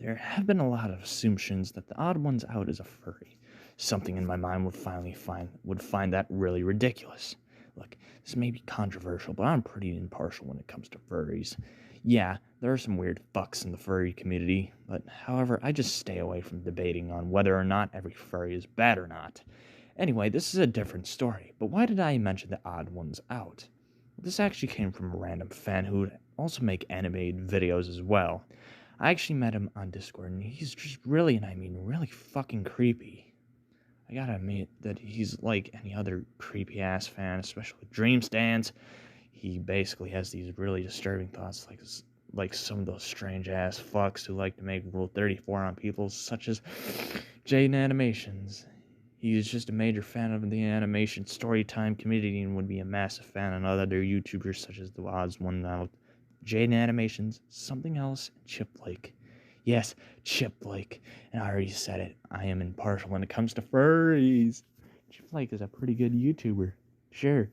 there have been a lot of assumptions that the odd ones out is a furry. Something in my mind would find that really ridiculous. Look, this may be controversial, but I'm pretty impartial when it comes to furries. Yeah, there are some weird fucks in the furry community, but however, I just stay away from debating on whether or not every furry is bad or not. Anyway, this is a different story, but why did I mention the odd ones out? This actually came from a random fan who would also make animated videos as well. I actually met him on Discord, and he's just really, and I mean really fucking creepy. I gotta admit that he's like any other creepy-ass fan, especially with dream stands. He basically has these really disturbing thoughts, like some of those strange-ass fucks who like to make Rule 34 on people, such as Jaden Animations. He is just a major fan of the animation storytime community and would be a massive fan of other YouTubers such as the Oz One Out, Jaden Animations, Something Else, and Chip Blake. Yes, Chip Blake. And I already said it. I am impartial when it comes to furries. Chip Blake is a pretty good YouTuber. Sure,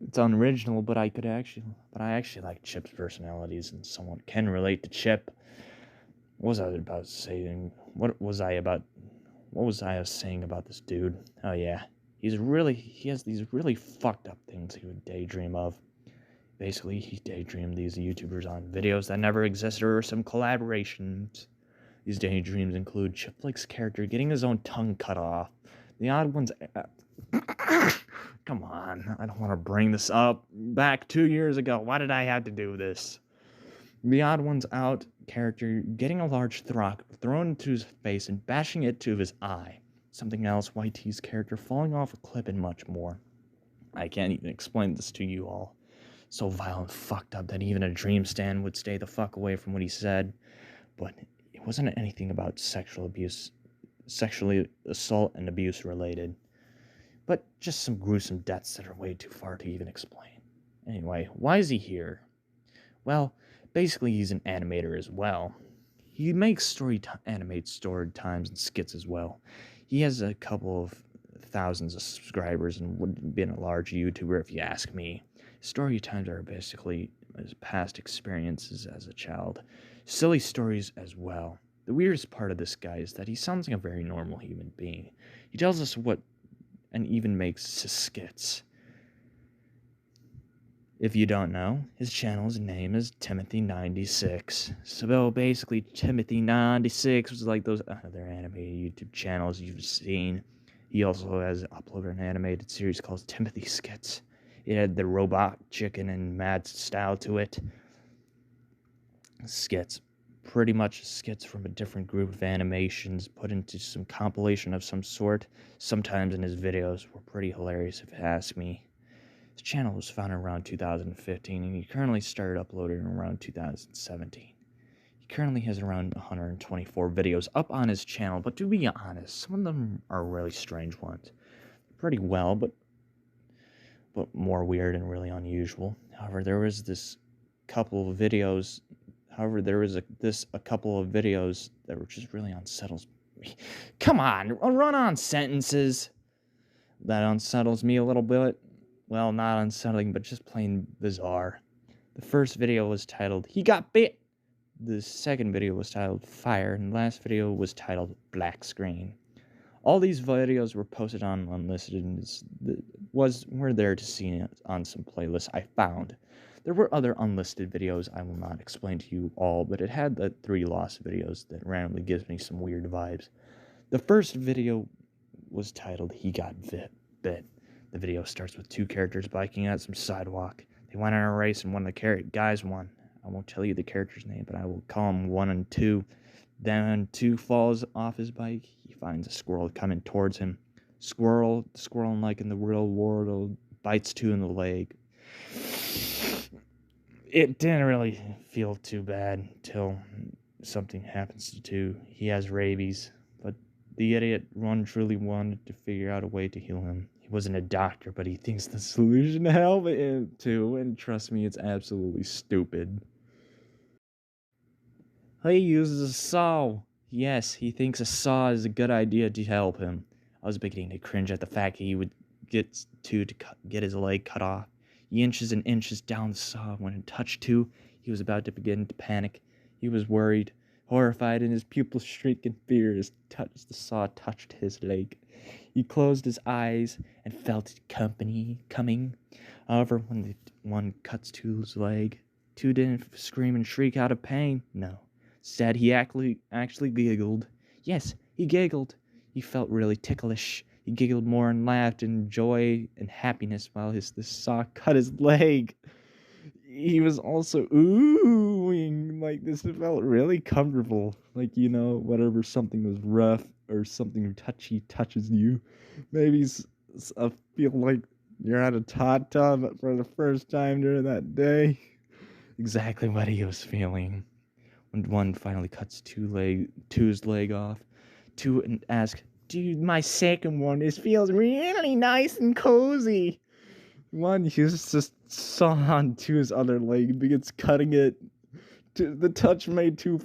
it's unoriginal, but I actually like Chip's personalities, and someone can relate to Chip. What was I about saying? What was I saying about this dude? Oh yeah, he has these really fucked up things he would daydream of. Basically, he daydreamed these YouTubers on videos that never existed or some collaborations. These daydreams include Chip Blake's character getting his own tongue cut off. The odd ones... Come on, I don't want to bring this up. Back 2 years ago, why did I have to do this? The odd ones out character getting a large rock thrown into his face and bashing it to his eye. Something else, YT's character falling off a cliff and much more. I can't even explain this to you all. So vile and fucked up that even a dream stand would stay the fuck away from what he said. But it wasn't anything about sexually assault and abuse related. But just some gruesome deaths that are way too far to even explain. Anyway, why is he here? Well, basically he's an animator as well. He makes animates story times and skits as well. He has a couple of thousands of subscribers and would have been a large YouTuber if you ask me. Story times are basically his past experiences as a child. Silly stories as well. The weirdest part of this guy is that he sounds like a very normal human being. He tells us what and even makes skits. If you don't know, his channel's name is Timothy96. So basically, Timothy96 was like those other animated YouTube channels you've seen. He also has uploaded an animated series called Timothy Skits. It had the robot chicken and mad style to it. Skits. Pretty much skits from a different group of animations put into some compilation of some sort. Sometimes in his videos were pretty hilarious if you ask me. His channel was founded around 2015 and he currently started uploading around 2017. He currently has around 124 videos up on his channel, but to be honest, some of them are really strange ones. Pretty well, but more weird and really unusual. However, there was a couple of videos that were just really unsettles me. Come on, run on sentences. That unsettles me a little bit. Well, not unsettling, but just plain bizarre. The first video was titled, "He Got Bit." The second video was titled, "Fire," and the last video was titled, "Black Screen." All these videos were posted on Unlisted and were there to see on some playlists I found. There were other unlisted videos I will not explain to you all, but it had the 3 lost videos that randomly gives me some weird vibes. The first video was titled, "He Got Bit." The video starts with 2 characters biking out some sidewalk. They went on a race and one of the guys won. I won't tell you the character's name, but I will call him 1 and 2. Then 2 falls off his bike. He finds a squirrel coming towards him. The squirrel, like in the real world, bites 2 in the leg. It didn't really feel too bad until something happens to 2. He has rabies, but the idiot truly wanted to figure out a way to heal him. He wasn't a doctor, but he thinks the solution to help him too, and trust me, it's absolutely stupid. He uses a saw. Yes, he thinks a saw is a good idea to help him. I was beginning to cringe at the fact that he would get his leg cut off. He inches and inches down the saw. When it touched 2, he was about to begin to panic. He was worried, Horrified and his pupils shriek in fear as the saw touched his leg. He closed his eyes and felt company coming. However, when the one cuts Two's leg, Two didn't scream and shriek out of pain. No. Instead, he actually giggled. Yes, he giggled. He felt really ticklish. He giggled more and laughed in joy and happiness while the saw cut his leg. He was also oohing like this. It felt really comfortable. Like, whatever something was rough or something touchy touches you. Maybe I feel like you're at a hot tub for the first time during that day. Exactly what he was feeling. When one finally cuts Two's leg off, Two and asks, "Dude, my second one, this feels really nice and cozy." One uses just saw on Two's other leg, begins cutting it. The touch made Two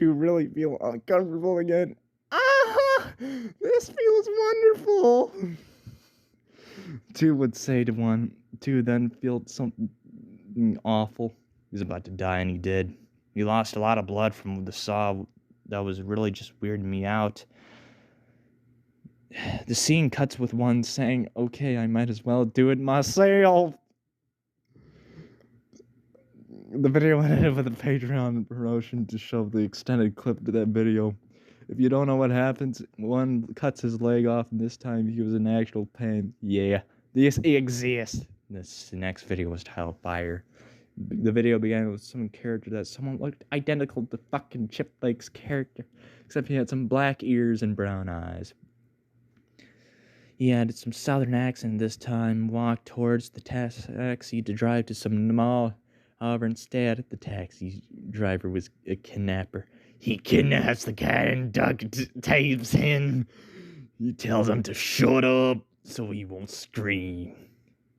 really feel uncomfortable again. Ah, this feels wonderful. Two would say to one. Two then felt something awful. He was about to die, and he did. He lost a lot of blood from the saw. That was really just weirding me out. The scene cuts with one saying, "Okay, I might as well do it myself." The video ended with a Patreon promotion to show the extended clip to that video. If you don't know what happens, one cuts his leg off, and this time he was in actual pain. Yeah, this exists. This next video was titled Fire. The video began with some character that someone looked identical to fucking Chip Lake's character, except he had some black ears and brown eyes. He added some southern accent this time, walked towards the taxi to drive to some mall. However, instead, the taxi driver was a kidnapper. He kidnaps the guy and duct tapes him. He tells him to shut up so he won't scream.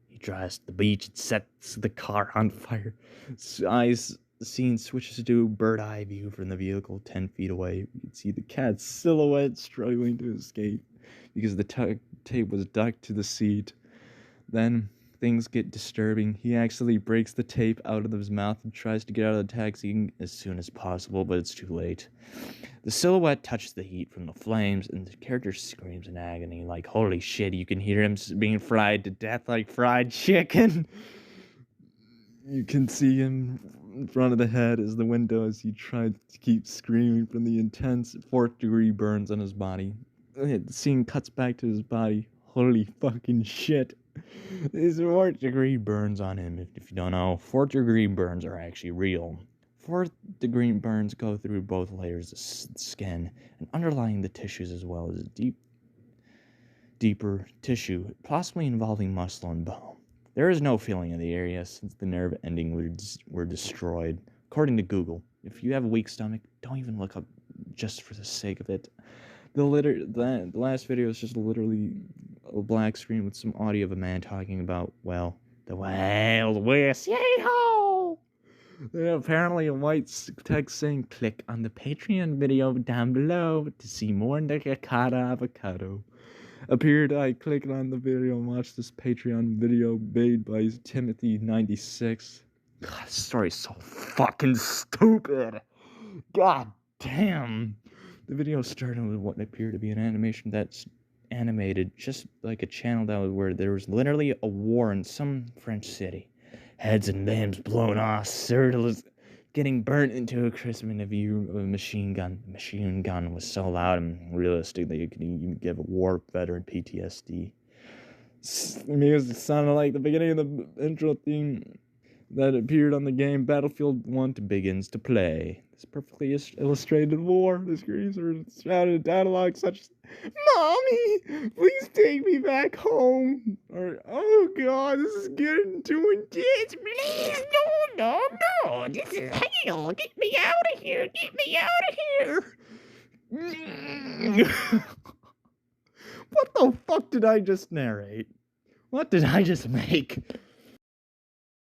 He drives to the beach and sets the car on fire. The scene switches to a bird-eye view from the vehicle 10 feet away. You can see the cat's silhouette struggling to escape because the tape was ducked to the seat. Then things get disturbing. He actually breaks the tape out of his mouth and tries to get out of the taxi as soon as possible, but it's too late. The silhouette touches the heat from the flames, and the character screams in agony, like, holy shit, you can hear him being fried to death like fried chicken. You can see him in front of the head as the window as he tried to keep screaming from the intense 4th-degree burns on his body. The scene cuts back to his body. Holy fucking shit. These 4th-degree burns on him. If you don't know, 4th-degree burns are actually real. 4th-degree burns go through both layers of skin and underlying the tissues as well as deeper tissue, possibly involving muscle and bone. There is no feeling in the area since the nerve endings were destroyed. According to Google, if you have a weak stomach, don't even look up just for the sake of it. The last video is just literally a black screen with some audio of a man talking about, well, the Wild West. Yay-ho! Then apparently a white text saying, click on the Patreon video down below to see more Nakakata Avocado. Appeared. I clicked on the video and watched this Patreon video made by Timothy96. God, this story is so fucking stupid. God damn. The video started with what appeared to be an animation that's animated just like a channel that was where there was literally a war in some French city. Heads and limbs blown off, turtles getting burnt into a crisp in a view of a machine gun. The machine gun was so loud and realistic that you could even give a war veteran PTSD. The music sounded like the beginning of the intro theme that appeared on the game Battlefield 1 begins to play. This perfectly illustrated war. The screens were shouted dialogue such as, "Mommy, please take me back home," or, "Oh God, this is getting too intense. Please, no, this is hell. Get me out of here. Get me out of here." What the fuck did I just narrate? What did I just make?